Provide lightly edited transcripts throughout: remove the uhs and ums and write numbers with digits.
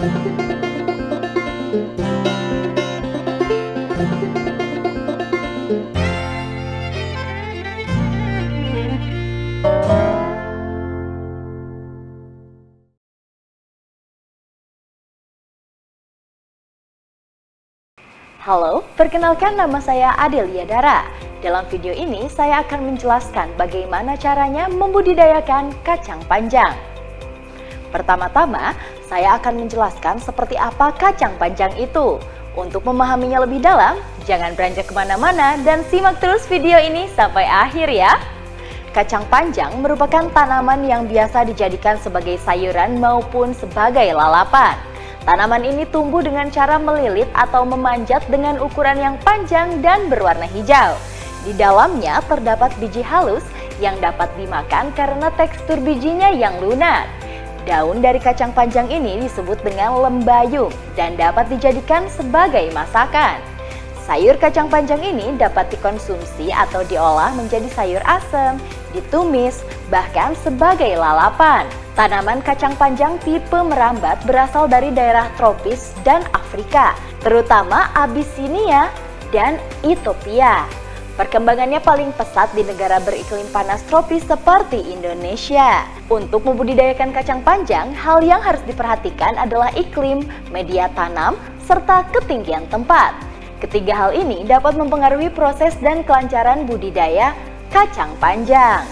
Halo, perkenalkan nama saya Adelia Dara. Dalam video ini saya akan menjelaskan bagaimana caranya membudidayakan kacang panjang. Pertama-tama, saya akan menjelaskan seperti apa kacang panjang itu. Untuk memahaminya lebih dalam, jangan beranjak kemana-mana dan simak terus video ini sampai akhir ya. Kacang panjang merupakan tanaman yang biasa dijadikan sebagai sayuran maupun sebagai lalapan. Tanaman ini tumbuh dengan cara melilit atau memanjat dengan ukuran yang panjang dan berwarna hijau. Di dalamnya terdapat biji halus yang dapat dimakan karena tekstur bijinya yang lunak. Daun dari kacang panjang ini disebut dengan lembayung dan dapat dijadikan sebagai masakan. Sayur kacang panjang ini dapat dikonsumsi atau diolah menjadi sayur asem, ditumis, bahkan sebagai lalapan. Tanaman kacang panjang tipe merambat berasal dari daerah tropis dan Afrika, terutama Abyssinia dan Ethiopia. Perkembangannya paling pesat di negara beriklim panas tropis seperti Indonesia. Untuk membudidayakan kacang panjang, hal yang harus diperhatikan adalah iklim, media tanam, serta ketinggian tempat. Ketiga hal ini dapat mempengaruhi proses dan kelancaran budidaya kacang panjang.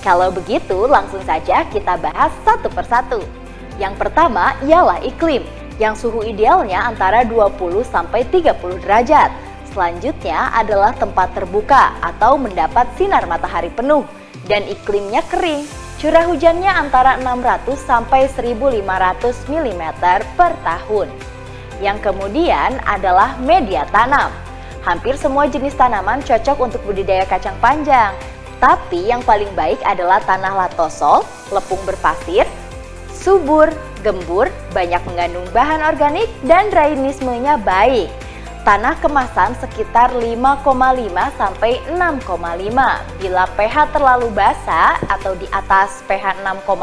Kalau begitu, langsung saja kita bahas satu persatu. Yang pertama ialah iklim, yang suhu idealnya antara 20–30 derajat. Selanjutnya adalah tempat terbuka atau mendapat sinar matahari penuh, dan iklimnya kering. Curah hujannya antara 600–1500 mm per tahun. Yang kemudian adalah media tanam. Hampir semua jenis tanaman cocok untuk budidaya kacang panjang. Tapi yang paling baik adalah tanah latosol, lepung berpasir, subur, gembur, banyak mengandung bahan organik, dan drainismenya baik. Tanah kemasan sekitar 5,5–6,5. Bila pH terlalu basa atau di atas pH 6,5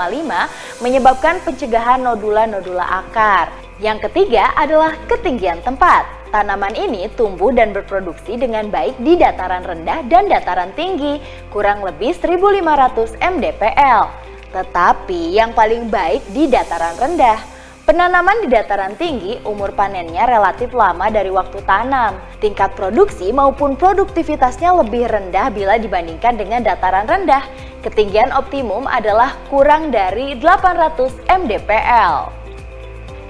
menyebabkan pencegahan nodula-nodula akar. Yang ketiga adalah ketinggian tempat. Tanaman ini tumbuh dan berproduksi dengan baik di dataran rendah dan dataran tinggi, kurang lebih 1500 mdpl. Tetapi yang paling baik di dataran rendah. Penanaman di dataran tinggi, umur panennya relatif lama dari waktu tanam. Tingkat produksi maupun produktivitasnya lebih rendah bila dibandingkan dengan dataran rendah. Ketinggian optimum adalah kurang dari 800 mdpl.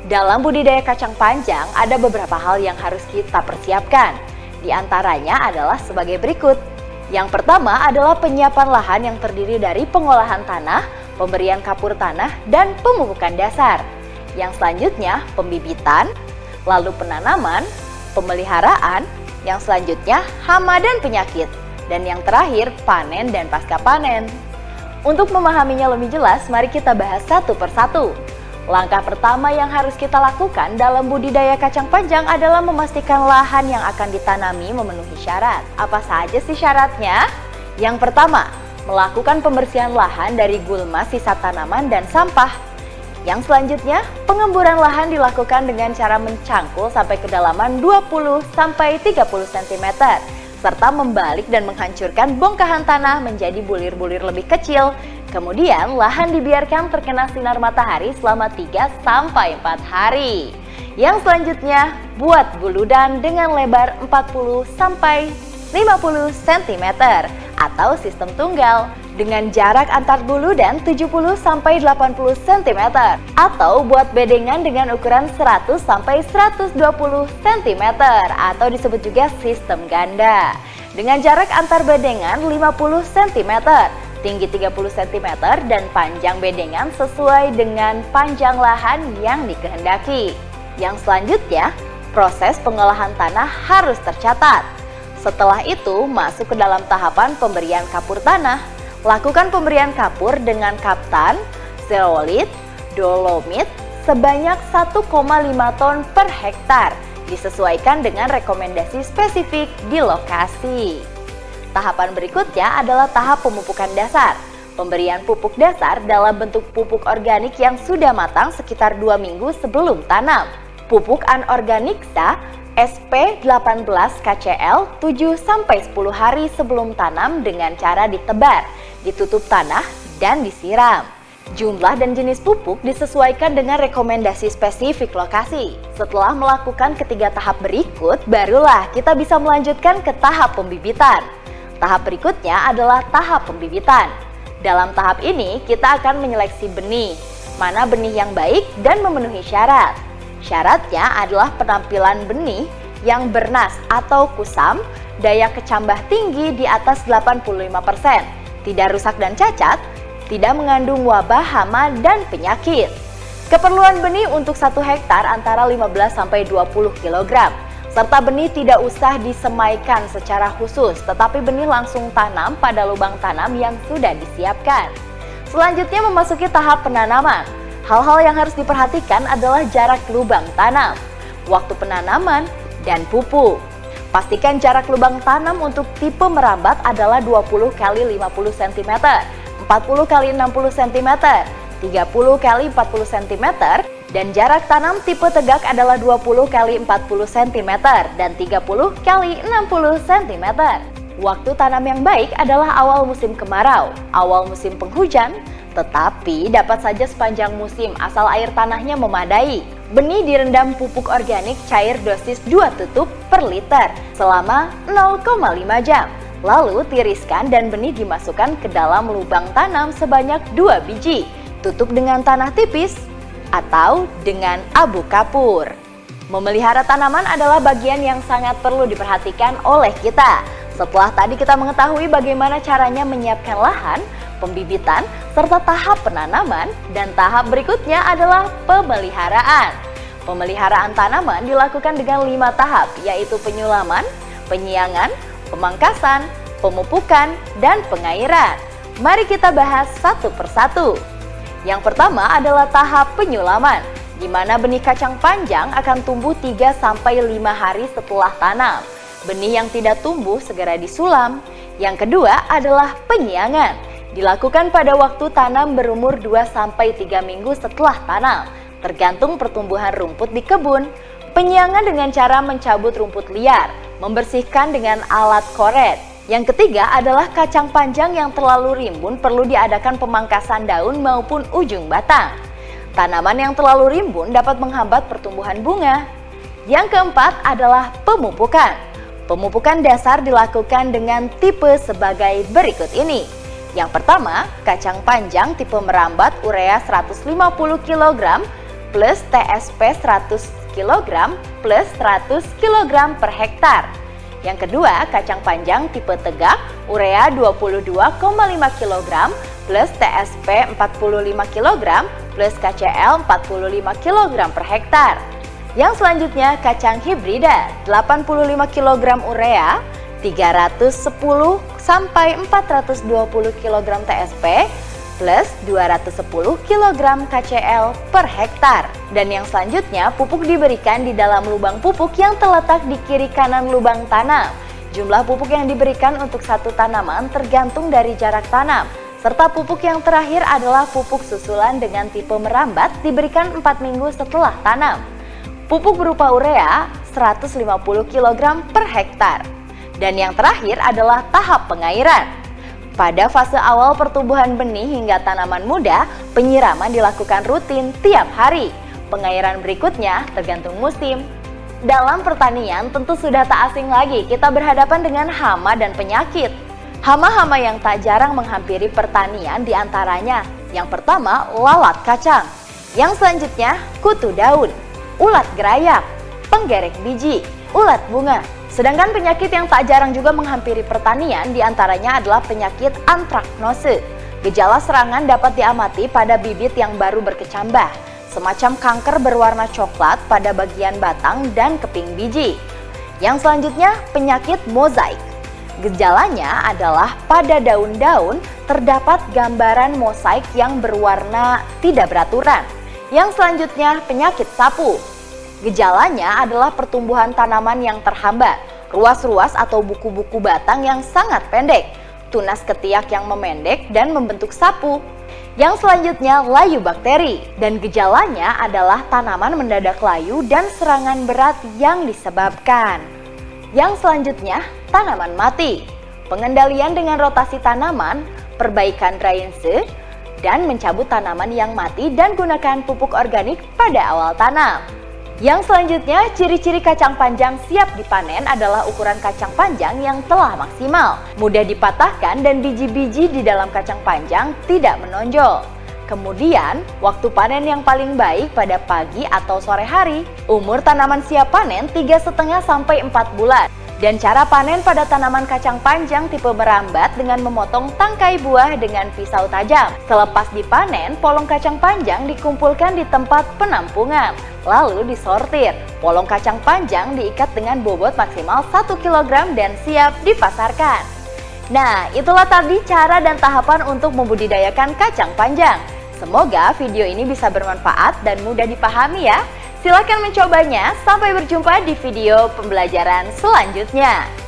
Dalam budidaya kacang panjang, ada beberapa hal yang harus kita persiapkan. Di antaranya adalah sebagai berikut. Yang pertama adalah penyiapan lahan yang terdiri dari pengolahan tanah, pemberian kapur tanah, dan pemupukan dasar. Yang selanjutnya pembibitan, lalu penanaman, pemeliharaan, yang selanjutnya hama dan penyakit, dan yang terakhir panen dan pasca panen. Untuk memahaminya lebih jelas, mari kita bahas satu persatu. Langkah pertama yang harus kita lakukan dalam budidaya kacang panjang adalah memastikan lahan yang akan ditanami memenuhi syarat. Apa saja sih syaratnya? Yang pertama, melakukan pembersihan lahan dari gulma, sisa tanaman, dan sampah. Yang selanjutnya, pengemburan lahan dilakukan dengan cara mencangkul sampai kedalaman 20–30 cm, serta membalik dan menghancurkan bongkahan tanah menjadi bulir-bulir lebih kecil. Kemudian lahan dibiarkan terkena sinar matahari selama 3–4 hari. Yang selanjutnya, buat guludan dengan lebar 40–50 cm atau sistem tunggal dengan jarak antar guludan 70–80 cm, atau buat bedengan dengan ukuran 100–120 cm atau disebut juga sistem ganda dengan jarak antar bedengan 50 cm, tinggi 30 cm, dan panjang bedengan sesuai dengan panjang lahan yang dikehendaki. Yang selanjutnya, proses pengolahan tanah harus tercatat. Setelah itu, masuk ke dalam tahapan pemberian kapur tanah. Lakukan pemberian kapur dengan kaptan, zeolit, dolomit sebanyak 1,5 ton per hektar, disesuaikan dengan rekomendasi spesifik di lokasi. Tahapan berikutnya adalah tahap pemupukan dasar. Pemberian pupuk dasar dalam bentuk pupuk organik yang sudah matang sekitar 2 minggu sebelum tanam. Pupuk anorganiksa SP18 KCL 7-10 hari sebelum tanam dengan cara ditebar, ditutup tanah, dan disiram. Jumlah dan jenis pupuk disesuaikan dengan rekomendasi spesifik lokasi. Setelah melakukan ketiga tahap berikut, barulah kita bisa melanjutkan ke tahap pembibitan. Tahap berikutnya adalah tahap pembibitan. Dalam tahap ini, kita akan menyeleksi benih, mana benih yang baik dan memenuhi syarat. Syaratnya adalah penampilan benih yang bernas atau kusam, daya kecambah tinggi di atas 85%, tidak rusak dan cacat, tidak mengandung wabah, hama, dan penyakit. Keperluan benih untuk 1 hektar antara 15-20 kg. Serta benih tidak usah disemaikan secara khusus, tetapi benih langsung tanam pada lubang tanam yang sudah disiapkan. Selanjutnya memasuki tahap penanaman. Hal-hal yang harus diperhatikan adalah jarak lubang tanam, waktu penanaman, dan pupuk. Pastikan jarak lubang tanam untuk tipe merambat adalah 20 x 50 cm, 40 x 60 cm, 30 x 40 cm, dan jarak tanam tipe tegak adalah 20 x 40 cm dan 30 x 60 cm. Waktu tanam yang baik adalah awal musim kemarau, awal musim penghujan, tetapi dapat saja sepanjang musim asal air tanahnya memadai. Benih direndam pupuk organik cair dosis 2 tutup per liter selama 0,5 jam. Lalu tiriskan dan benih dimasukkan ke dalam lubang tanam sebanyak 2 biji. Tutup dengan tanah tipis atau dengan abu kapur. Memelihara tanaman adalah bagian yang sangat perlu diperhatikan oleh kita. Setelah tadi kita mengetahui bagaimana caranya menyiapkan lahan, pembibitan, serta tahap penanaman, dan tahap berikutnya adalah pemeliharaan. Pemeliharaan tanaman dilakukan dengan 5 tahap, yaitu penyulaman, penyiangan, pemangkasan, pemupukan, dan pengairan. Mari kita bahas satu persatu. Yang pertama adalah tahap penyulaman, di mana benih kacang panjang akan tumbuh 3-5 hari setelah tanam. Benih yang tidak tumbuh segera disulam. Yang kedua adalah penyiangan, dilakukan pada waktu tanam berumur 2-3 minggu setelah tanam, tergantung pertumbuhan rumput di kebun. Penyiangan dengan cara mencabut rumput liar, membersihkan dengan alat koret. Yang ketiga adalah kacang panjang yang terlalu rimbun perlu diadakan pemangkasan daun maupun ujung batang. Tanaman yang terlalu rimbun dapat menghambat pertumbuhan bunga. Yang keempat adalah pemupukan. Pemupukan dasar dilakukan dengan tipe sebagai berikut ini. Yang pertama, kacang panjang tipe merambat urea 150 kg plus TSP 100 kg plus 100 kg per hektar. Yang kedua, kacang panjang tipe tegak urea 22,5 kg plus TSP 45 kg plus KCL 45 kg per hektar. Yang selanjutnya, kacang hibrida 85 kg urea, 310 sampai 420 kg TSP plus 210 kg KCL per hektar. Dan yang selanjutnya, pupuk diberikan di dalam lubang pupuk yang terletak di kiri kanan lubang tanam. Jumlah pupuk yang diberikan untuk satu tanaman tergantung dari jarak tanam. Serta pupuk yang terakhir adalah pupuk susulan dengan tipe merambat diberikan 4 minggu setelah tanam. Pupuk berupa urea 150 kg per hektar. Dan yang terakhir adalah tahap pengairan. Pada fase awal pertumbuhan benih hingga tanaman muda, penyiraman dilakukan rutin tiap hari. Pengairan berikutnya tergantung musim. Dalam pertanian tentu sudah tak asing lagi kita berhadapan dengan hama dan penyakit. Hama-hama yang tak jarang menghampiri pertanian diantaranya. Yang pertama, lalat kacang. Yang selanjutnya, kutu daun, ulat gerayak, penggerek biji, ulat bunga. Sedangkan penyakit yang tak jarang juga menghampiri pertanian diantaranya adalah penyakit antraknose. Gejala serangan dapat diamati pada bibit yang baru berkecambah, semacam kanker berwarna coklat pada bagian batang dan keping biji. Yang selanjutnya, penyakit mozaik. Gejalanya adalah pada daun-daun terdapat gambaran mozaik yang berwarna tidak beraturan. Yang selanjutnya, penyakit sapu. Gejalanya adalah pertumbuhan tanaman yang terhambat, ruas-ruas atau buku-buku batang yang sangat pendek, tunas ketiak yang memendek dan membentuk sapu. Yang selanjutnya layu bakteri, dan gejalanya adalah tanaman mendadak layu dan serangan berat yang disebabkan. Yang selanjutnya tanaman mati, pengendalian dengan rotasi tanaman, perbaikan drainase, dan mencabut tanaman yang mati dan gunakan pupuk organik pada awal tanam. Yang selanjutnya, ciri-ciri kacang panjang siap dipanen adalah ukuran kacang panjang yang telah maksimal, mudah dipatahkan dan biji-biji di dalam kacang panjang tidak menonjol. Kemudian, waktu panen yang paling baik pada pagi atau sore hari. Umur tanaman siap panen 3,5 sampai 4 bulan. Dan cara panen pada tanaman kacang panjang tipe merambat dengan memotong tangkai buah dengan pisau tajam. Selepas dipanen, polong kacang panjang dikumpulkan di tempat penampungan, lalu disortir. Polong kacang panjang diikat dengan bobot maksimal 1 kg dan siap dipasarkan. Nah, itulah tadi cara dan tahapan untuk membudidayakan kacang panjang. Semoga video ini bisa bermanfaat dan mudah dipahami ya. Silakan mencobanya. Sampai berjumpa di video pembelajaran selanjutnya.